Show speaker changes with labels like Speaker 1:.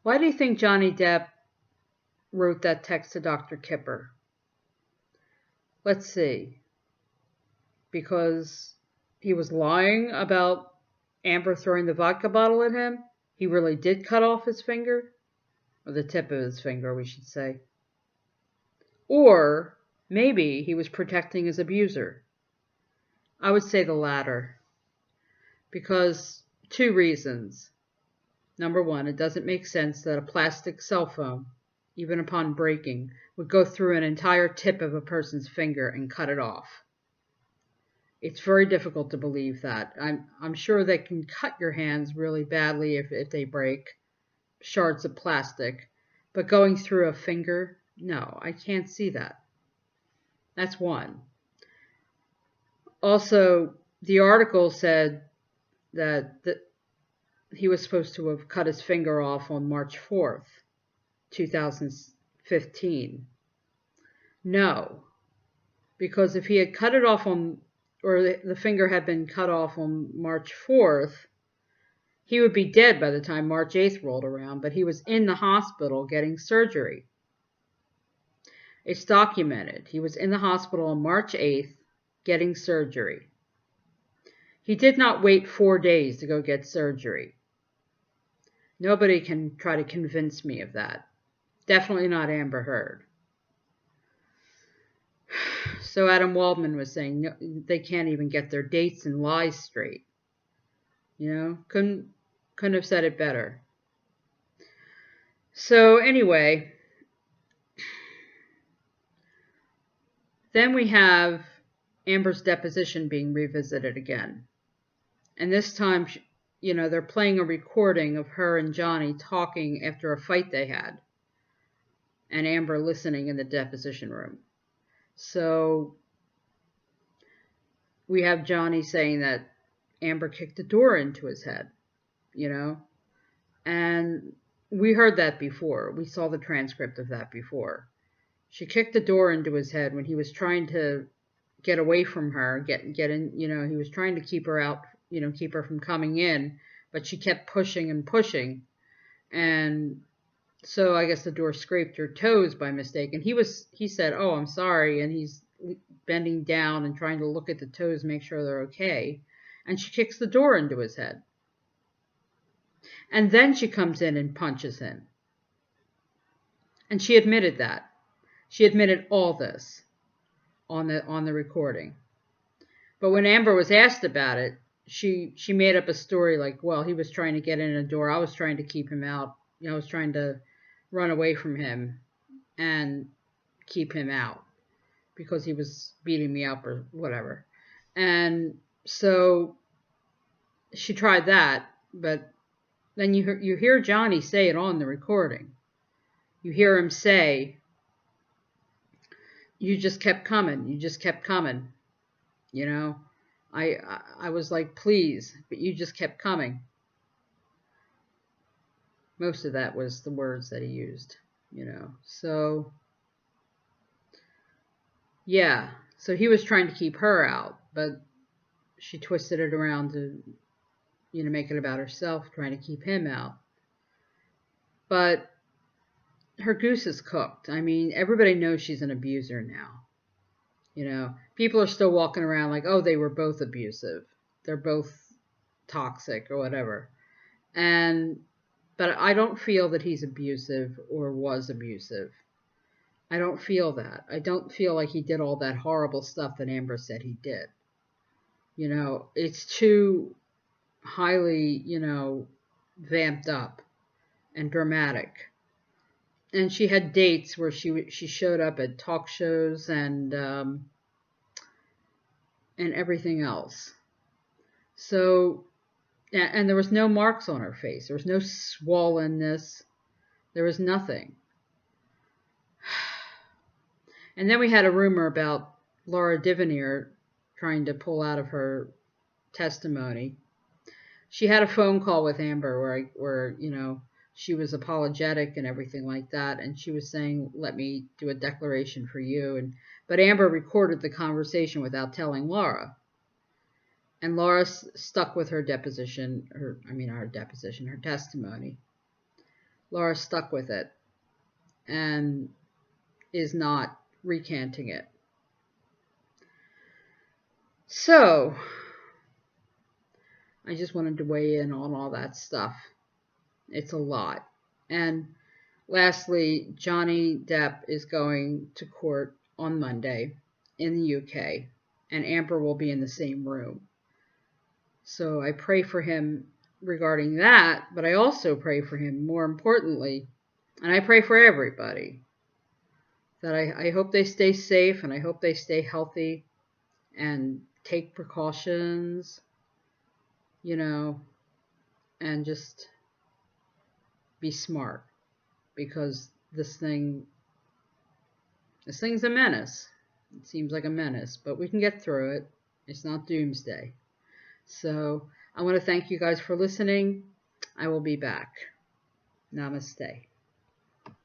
Speaker 1: Why do you think Johnny Depp wrote that text to Dr. Kipper? Let's see. Because he was lying about Amber throwing the vodka bottle at him? He really did cut off his finger? Or the tip of his finger, we should say. Or maybe he was protecting his abuser. I would say the latter. Because two reasons. Number one, it doesn't make sense that a plastic cell phone, even upon breaking, would go through an entire tip of a person's finger and cut it off. It's very difficult to believe that. I'm sure they can cut your hands really badly if they break shards of plastic, but going through a finger, no, I can't see that. That's one. Also, the article said that he was supposed to have cut his finger off on March 4th, 2015. No, because if he had cut it off or the finger had been cut off on March 4th, he would be dead by the time March 8th rolled around, but he was in the hospital getting surgery. It's documented. He was in the hospital on March 8th getting surgery. He did not wait 4 days to go get surgery. Nobody can try to convince me of that. Definitely not Amber Heard. So Adam Waldman was saying no, they can't even get their dates and lies straight. You know, couldn't have said it better. So anyway, then we have Amber's deposition being revisited again. And this time, you know, they're playing a recording of her and Johnny talking after a fight they had. And Amber listening in the deposition room. So we have Johnny saying that Amber kicked the door into his head, you know. And we heard that before. We saw the transcript of that before. She kicked the door into his head when he was trying to get away from her, get in, you know, he was trying to keep her out, you know, keep her from coming in, but she kept pushing and pushing. And so I guess the door scraped her toes by mistake. And he said, "Oh, I'm sorry." And he's bending down and trying to look at the toes, make sure they're okay. And she kicks the door into his head. And then she comes in and punches him. And she admitted that. She admitted all this on the recording. But when Amber was asked about it, she made up a story like, well, he was trying to get in a door. I was trying to keep him out. You know, I was trying to run away from him and keep him out because he was beating me up or whatever. And so she tried that, but then you hear Johnny say it on the recording. You hear him say, "You just kept coming. You just kept coming." You know, I was like, "Please," but you just kept coming. Most of that was the words that he used, you know. So, yeah. So he was trying to keep her out, but she twisted it around to, you know, make it about herself, trying to keep him out. But her goose is cooked. I mean, everybody knows she's an abuser now. You know, people are still walking around like, oh, they were both abusive. They're both toxic or whatever. But I don't feel that he's abusive or was abusive. I don't feel that. I don't feel like he did all that horrible stuff that Amber said he did. You know, it's too highly, you know, vamped up and dramatic. And she had dates where she showed up at talk shows and everything else. So, and there was no marks on her face. There was no swollenness. There was nothing. And then we had a rumor about Laura Divineer trying to pull out of her testimony. She had a phone call with Amber where you know, she was apologetic and everything like that, and she was saying, "Let me do a declaration for you." But Amber recorded the conversation without telling Laura. And Laura stuck with her testimony. Laura stuck with it and is not recanting it. So, I just wanted to weigh in on all that stuff. It's a lot. And lastly, Johnny Depp is going to court on Monday in the UK, and Amber will be in the same room. So I pray for him regarding that, but I also pray for him, more importantly, and I pray for everybody, that I hope they stay safe and I hope they stay healthy and take precautions, and just be smart, because this thing's a menace. It seems like a menace, but we can get through it. It's not doomsday. So I want to thank you guys for listening. I will be back. Namaste.